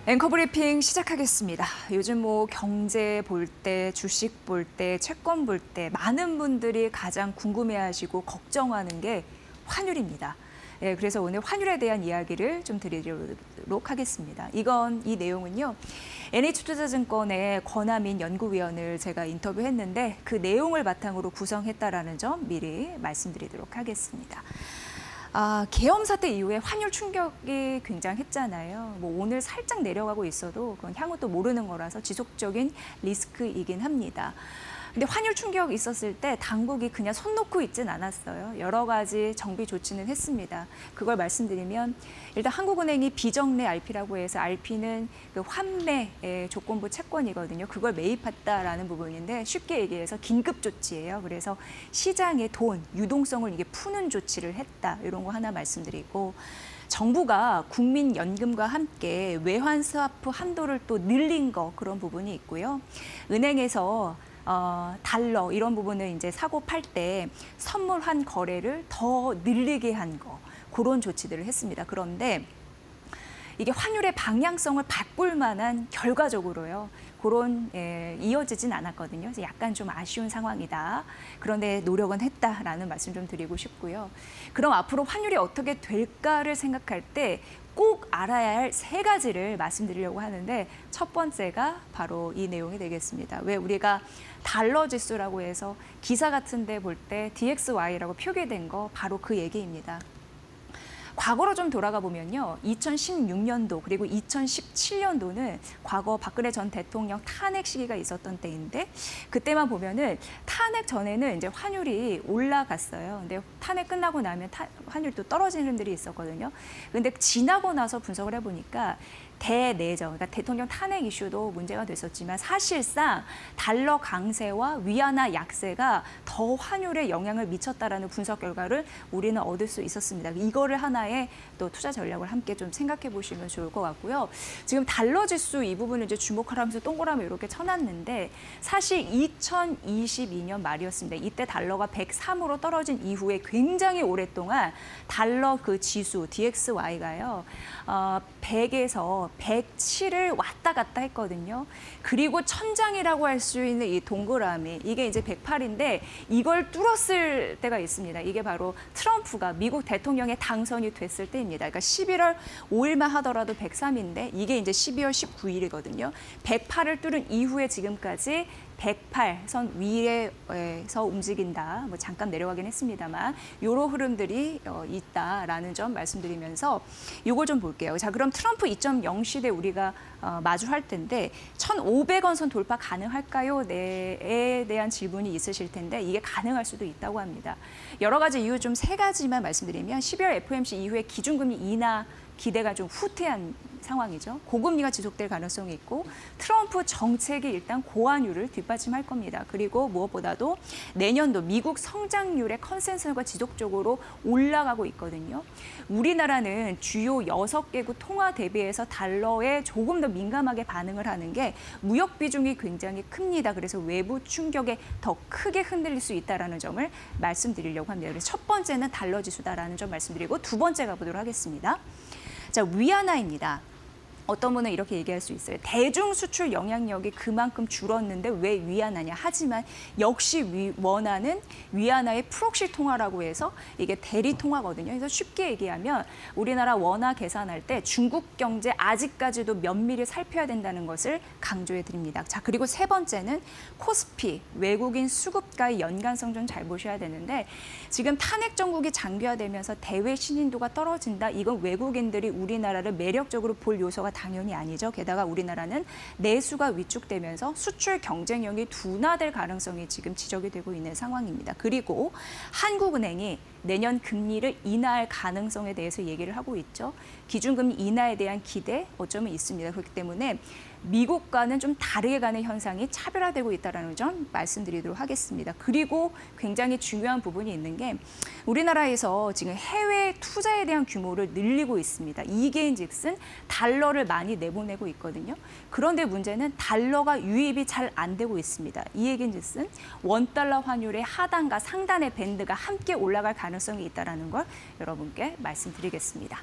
앵커 브리핑 시작하겠습니다. 요즘 경제 볼 때, 주식 볼 때, 채권 볼 때 많은 분들이 가장 궁금해하시고 걱정하는 게 환율입니다. 그래서 오늘 환율에 대한 이야기를 좀 드리도록 하겠습니다. 이 내용은요. NH투자증권의 권하민 연구위원을 제가 인터뷰했는데 그 내용을 바탕으로 구성했다라는 점 미리 말씀드리도록 하겠습니다. 계엄 사태 이후에 환율 충격이 굉장했잖아요. 오늘 살짝 내려가고 있어도 그건 향후 또 모르는 거라서 지속적인 리스크이긴 합니다. 근데 환율 충격 있었을 때 당국이 그냥 손 놓고 있진 않았어요. 여러 가지 정비 조치는 했습니다. 그걸 말씀드리면 일단 한국은행이 비정례 RP라고 해서 RP는 그 환매 조건부 채권이거든요. 그걸 매입했다라는 부분인데 쉽게 얘기해서 긴급 조치예요. 그래서 시장의 돈, 유동성을 이게 푸는 조치를 했다. 이런 거 하나 말씀드리고 정부가 국민연금과 함께 외환 스와프 한도를 또 늘린 거 그런 부분이 있고요. 은행에서 달러 이런 부분을 이제 사고 팔 때 선물한 거래를 더 늘리게 한 거 그런 조치들을 했습니다. 그런데 이게 환율의 방향성을 바꿀 만한 결과적으로요. 그런 이어지진 않았거든요. 약간 좀 아쉬운 상황이다. 그런데 노력은 했다라는 말씀 좀 드리고 싶고요. 그럼 앞으로 환율이 어떻게 될까를 생각할 때 꼭 알아야 할 세 가지를 말씀드리려고 하는데 첫 번째가 바로 이 내용이 되겠습니다. 왜 우리가 달러 지수라고 해서 기사 같은 데 볼 때 DXY라고 표기된 거 바로 그 얘기입니다. 과거로 좀 돌아가 보면요. 2016년도 그리고 2017년도는 과거 박근혜 전 대통령 탄핵 시기가 있었던 때인데 그때만 보면은 탄핵 전에는 이제 환율이 올라갔어요. 근데 탄핵 끝나고 나면 환율도 떨어지는 분들이 있었거든요. 근데 지나고 나서 분석을 해보니까 대내정, 그러니까 대통령 탄핵 이슈도 문제가 됐었지만 사실상 달러 강세와 위안화 약세가 더 환율에 영향을 미쳤다라는 분석 결과를 우리는 얻을 수 있었습니다. 이거를 하나의 또 투자 전략을 함께 좀 생각해 보시면 좋을 것 같고요. 지금 달러 지수 이 부분을 이제 주목하라면서 동그라미 이렇게 쳐놨는데 사실 2022년 말이었습니다. 이때 달러가 103으로 떨어진 이후에 굉장히 오랫동안 달러 그 지수 DXY가요. 100에서 107을 왔다 갔다 했거든요. 그리고 천장이라고 할 수 있는 이 동그라미, 이게 이제 108인데 이걸 뚫었을 때가 있습니다. 이게 바로 트럼프가 미국 대통령에 당선이 됐을 때입니다. 그러니까 11월 5일만 하더라도 103인데 이게 이제 12월 19일이거든요. 108을 뚫은 이후에 지금까지 108선 위에서 움직인다. 잠깐 내려가긴 했습니다만 이런 흐름들이 있다라는 점 말씀드리면서 이걸 좀 볼게요. 자, 그럼 트럼프 2.0 시대 우리가 마주할 텐데 1,500원 선 돌파 가능할까요? 에 대한 질문이 있으실 텐데 이게 가능할 수도 있다고 합니다. 여러 가지 이유 좀 세 가지만 말씀드리면 12월 FOMC 이후에 기준금리 인하 기대가 좀 후퇴한 상황이죠. 고금리가 지속될 가능성이 있고 트럼프 정책이 일단 고환율을 뒷받침할 겁니다. 그리고 무엇보다도 내년도 미국 성장률의 컨센서스가 지속적으로 올라가고 있거든요. 우리나라는 주요 6개국 통화 대비해서 달러에 조금 더 민감하게 반응을 하는 게 무역 비중이 굉장히 큽니다. 그래서 외부 충격에 더 크게 흔들릴 수 있다는 점을 말씀드리려고 합니다. 그래서 첫 번째는 달러 지수다라는 점 말씀드리고 두 번째 가보도록 하겠습니다. 자, 위안화입니다. 어떤 분은 이렇게 얘기할 수 있어요. 대중 수출 영향력이 그만큼 줄었는데 왜 위안화냐. 하지만 역시 원화는 위안화의 프록시 통화라고 해서 이게 대리 통화거든요. 그래서 쉽게 얘기하면 우리나라 원화 계산할 때 중국 경제 아직까지도 면밀히 살펴야 된다는 것을 강조해 드립니다. 자, 그리고 세 번째는 코스피, 외국인 수급과의 연관성 좀 잘 보셔야 되는데 지금 탄핵 정국이 장기화되면서 대외 신인도가 떨어진다. 이건 외국인들이 우리나라를 매력적으로 볼 요소가 당연히 아니죠. 게다가 우리나라는 내수가 위축되면서 수출 경쟁력이 둔화될 가능성이 지금 지적이 되고 있는 상황입니다. 그리고 한국은행이 내년 금리를 인하할 가능성에 대해서 얘기를 하고 있죠. 기준금리 인하에 대한 기대 어쩌면 있습니다. 그렇기 때문에 미국과는 좀 다르게 가는 현상이 차별화되고 있다는 점 말씀드리도록 하겠습니다. 그리고 굉장히 중요한 부분이 있는 게 우리나라에서 지금 해외 투자에 대한 규모를 늘리고 있습니다. 이게인즉슨 달러를 많이 내보내고 있거든요. 그런데 문제는 달러가 유입이 잘 안 되고 있습니다. 이 얘기인즉슨 원달러 환율의 하단과 상단의 밴드가 함께 올라갈 가능성이 있다는 걸 여러분께 말씀드리겠습니다.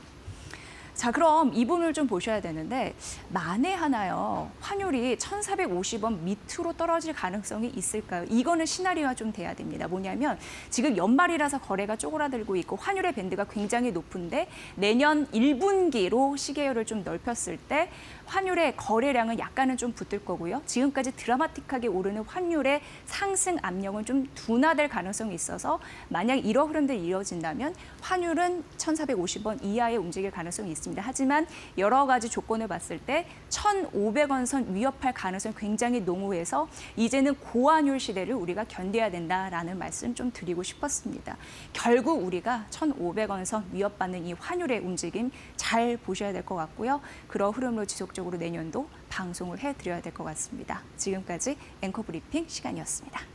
자, 그럼 이 부분을 좀 보셔야 되는데 만에 하나요, 환율이 1,450원 밑으로 떨어질 가능성이 있을까요? 이거는 시나리오가 좀 돼야 됩니다. 뭐냐면 지금 연말이라서 거래가 쪼그라들고 있고 환율의 밴드가 굉장히 높은데 내년 1분기로 시계열을 좀 넓혔을 때 환율의 거래량은 약간은 좀 붙을 거고요. 지금까지 드라마틱하게 오르는 환율의 상승 압력은 좀 둔화될 가능성이 있어서 만약 이런 흐름들이 이어진다면 환율은 1,450원 이하에 움직일 가능성이 있습니다. 하지만 여러 가지 조건을 봤을 때 1,500원 선 위협할 가능성이 굉장히 농후해서 이제는 고환율 시대를 우리가 견뎌야 된다라는 말씀 좀 드리고 싶었습니다. 결국 우리가 1,500원 선 위협받는 이 환율의 움직임 잘 보셔야 될 것 같고요. 그런 흐름으로 지속적으로 내년도 방송을 해드려야 될 것 같습니다. 지금까지 앵커 브리핑 시간이었습니다.